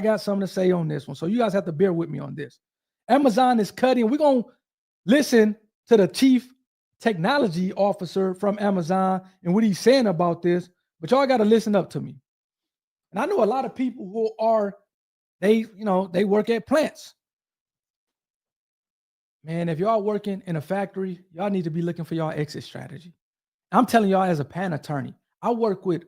got something to say on this one. So you guys have to bear with me on this. Amazon is cutting. We're going to listen to the chief technology officer from Amazon and what he's saying about this. But y'all got to listen up to me. And I know a lot of people who they work at plants. Man, if y'all working in a factory, y'all need to be looking for y'all exit strategy. I'm telling y'all as a patent attorney, I work with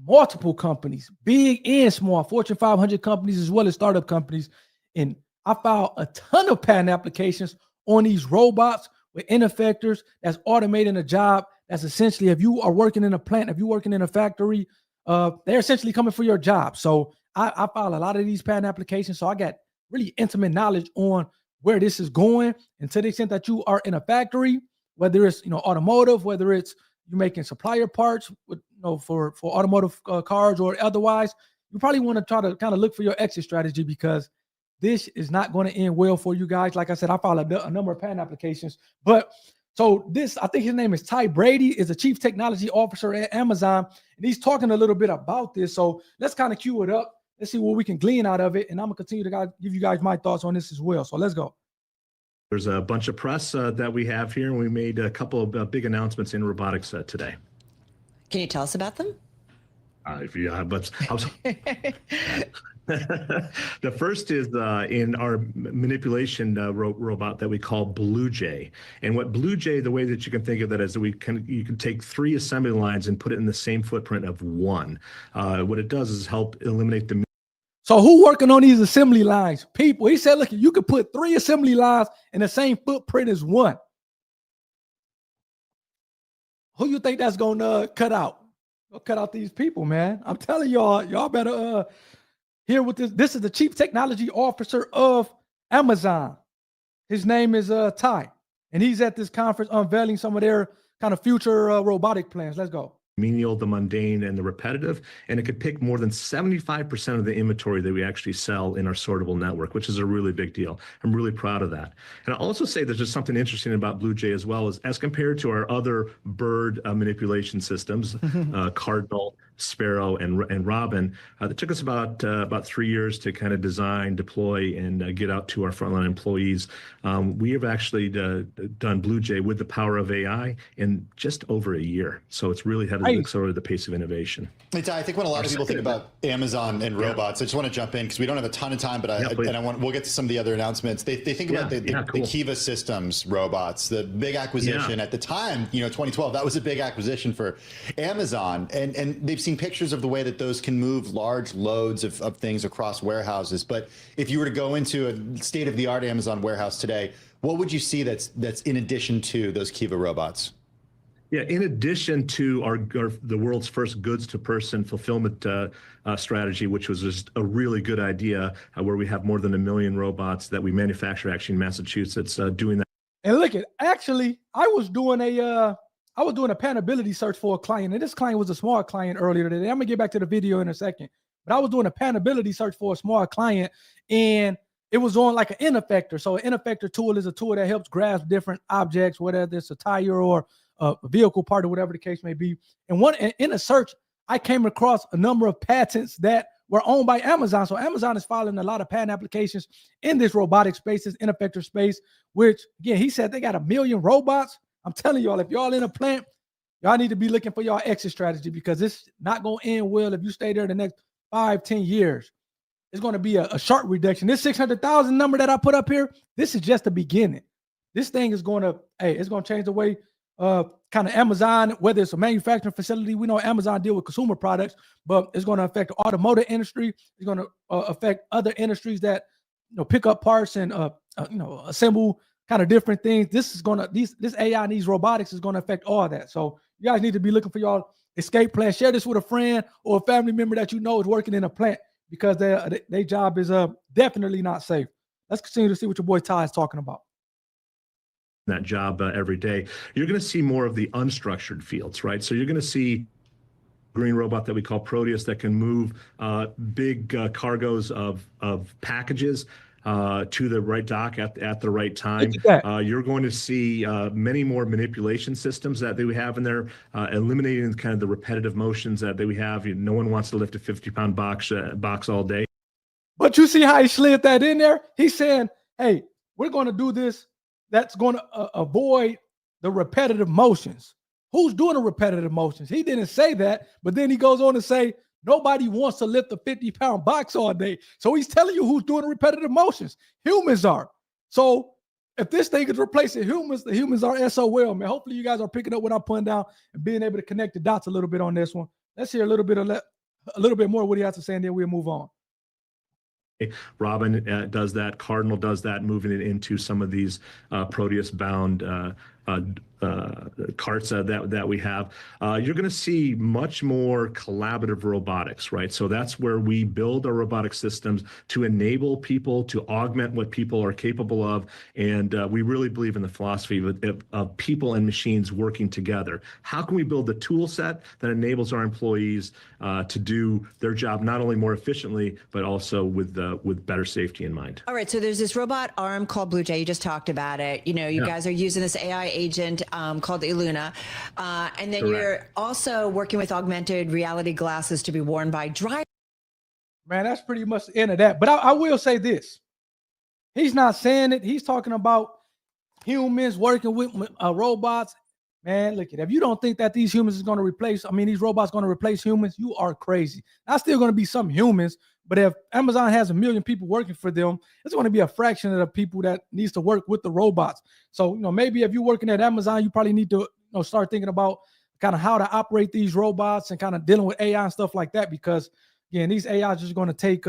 multiple companies, big and small, Fortune 500 companies, as well as startup companies. And I filed a ton of patent applications on these robots with end effectors that's automating a job. That's essentially, if you are working in a plant, if you're working in a factory, they're essentially coming for your job. So I filed a lot of these patent applications. So I got really intimate knowledge on where this is going. And to the extent that you are in a factory, whether it's, automotive, whether it's you're making supplier parts with, for automotive cars or otherwise, you probably want to try to kind of look for your exit strategy, because this is not going to end well for you guys. Like I said, I filed a number of patent applications. But so this, I think his name is Ty Brady, is the chief technology officer at Amazon. And he's talking a little bit about this. So let's kind of cue it up. Let's see what we can glean out of it. And I'm going to continue to give you guys my thoughts on this as well. So let's go. There's a bunch of press that we have here, and we made a couple of big announcements in robotics today. Can you tell us about them? If you but the first is in our manipulation robot that we call Blue Jay. And what Blue Jay, the way that you can think of that is that you can take 3 assembly lines and put it in the same footprint of 1. What it does is help eliminate the. So who working on these assembly lines? People. He said, look, you could put 3 assembly lines in the same footprint as 1. Who you think that's going to cut out? Go cut out these people, man. I'm telling y'all better hear what this. This is the chief technology officer of Amazon. His name is Ty, and he's at this conference unveiling some of their kind of future robotic plans. Let's go. Menial, the mundane, and the repetitive, and it could pick more than 75% of the inventory that we actually sell in our sortable network, which is a really big deal. I'm really proud of that. And I'll also say there's just something interesting about Blue Jay as well, as compared to our other bird manipulation systems, Cardinal, Sparrow, and Robin. It took us about 3 years to kind of design, deploy, and get out to our frontline employees. We have actually done Blue Jay with the power of AI in just over a year. So it's really had accelerated the pace of innovation. I think when a lot of people think about Amazon and robots, I just want to jump in because we don't have a ton of time, but we'll get to some of the other announcements. They think about the Kiva Systems robots, the big acquisition at the time, 2012. That was a big acquisition for Amazon, and they've seen pictures of the way that those can move large loads of things across warehouses. But if you were to go into a state-of-the-art Amazon warehouse today, what would you see that's in addition to those Kiva robots? Yeah, in addition to the world's first goods-to-person fulfillment strategy, which was just a really good idea, where we have more than 1 million robots that we manufacture actually in Massachusetts doing that. And look, actually, I was doing a patentability search for a client, and this client was a small client earlier today. I'm gonna get back to the video in a second, but I was doing a patentability search for a small client, and it was on like an end effector. So an end effector tool is a tool that helps grasp different objects, whether it's a tire or a vehicle part or whatever the case may be. And in a search, I came across a number of patents that were owned by Amazon. So Amazon is filing a lot of patent applications in this robotic space, this end effector space, which again, he said they got 1 million robots. I'm telling y'all, if y'all in a plant, y'all need to be looking for y'all exit strategy, because it's not going to end well if you stay there the next 5-10 years. It's going to be a sharp reduction. This 600,000 number that I put up here, this is just the beginning. This thing is going to, it's going to change the way kind of Amazon, whether it's a manufacturing facility. We know Amazon deal with consumer products, but it's going to affect the automotive industry. It's going to affect other industries that pick up parts and assemble kind of different things. This AI and these robotics is going to affect all that. So you guys need to be looking for y'all escape plan. Share this with a friend or a family member that you know is working in a plant, because their job is definitely not safe. Let's continue to see what your boy Ty is talking about. That job every day. You're going to see more of the unstructured fields, right? So you're going to see green robot that we call Proteus that can move big cargoes of packages to the right dock at the right time. You're going to see many more manipulation systems that we have in there, eliminating kind of the repetitive motions that we have. No one wants to lift a 50-pound box all day. But you see how he slid that in there? He's saying, hey, we're going to do this that's going to avoid the repetitive motions. Who's doing the repetitive motions? He didn't say that, but then he goes on to say, nobody wants to lift a 50-pound box all day. So he's telling you who's doing the repetitive motions. Humans are. So if this thing is replacing humans, the humans are SOL, man. Hopefully you guys are picking up what I'm putting down and being able to connect the dots a little bit on this one. Let's hear a little bit more of what he has to say, and then we'll move on. Robin does that. Cardinal does that, moving it into some of these Proteus-bound carts that we have. You're going to see much more collaborative robotics, right? So that's where we build our robotic systems to enable people to augment what people are capable of. And we really believe in the philosophy of people and machines working together. How can we build a tool set that enables our employees to do their job not only more efficiently, but also with better safety in mind? All right. So there's this robot arm called Blue Jay. You just talked about it. You know, you guys are using this AI agent called Illuna. And then you're also working with augmented reality glasses to be worn by drivers. Man, that's pretty much the end of that. But I will say this. He's not saying it. He's talking about humans working with robots. Man, look at it. If you don't think that these humans is going to replace, these robots going to replace humans, you are crazy. There's still going to be some humans, but if Amazon has 1 million people working for them, it's going to be a fraction of the people that needs to work with the robots. So, maybe if you're working at Amazon, you probably need to start thinking about kind of how to operate these robots and kind of dealing with AI and stuff like that, because again, these AI is just going to take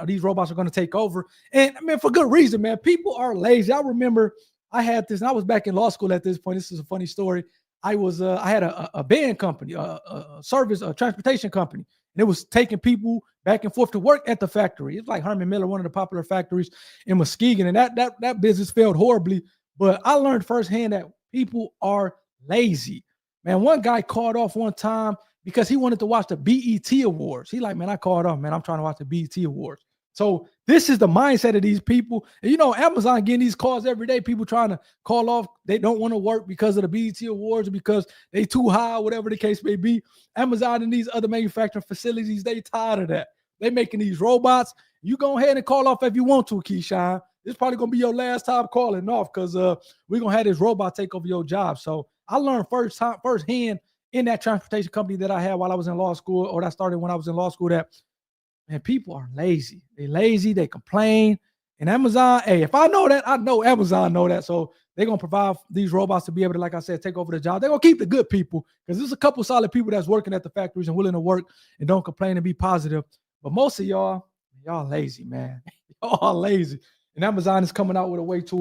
these robots are going to take over. And for good reason, man. People are lazy. I remember I had this, and I was back in law school at this point. This is a funny story. I had a van company, a transportation company, and it was taking people back and forth to work at the factory. It's like Herman Miller, one of the popular factories in Muskegon, and that business failed horribly. But I learned firsthand that people are lazy. Man, one guy called off one time because he wanted to watch the BET Awards. He like, man, I called off, man. I'm trying to watch the BET Awards. So this is the mindset of these people. And Amazon getting these calls every day, people trying to call off. They don't want to work because of the BET Awards, because they too high, whatever the case may be. Amazon and these other manufacturing facilities, they tired of that. They making these robots. You go ahead and call off if you want to, Keyshawn. It's probably going to be your last time calling off, because we're going to have this robot take over your job. So I learned firsthand in that transportation company that I had while I was in law school, or that started when I was in law school, that man, people are lazy. They lazy. They complain. And Amazon, hey, if I know that, I know Amazon know that. So they're going to provide these robots to be able to, like I said, take over the job. They're going to keep the good people, because there's a couple solid people that's working at the factories and willing to work and don't complain and be positive. But most of y'all lazy, man. Y'all lazy. And Amazon is coming out with a way to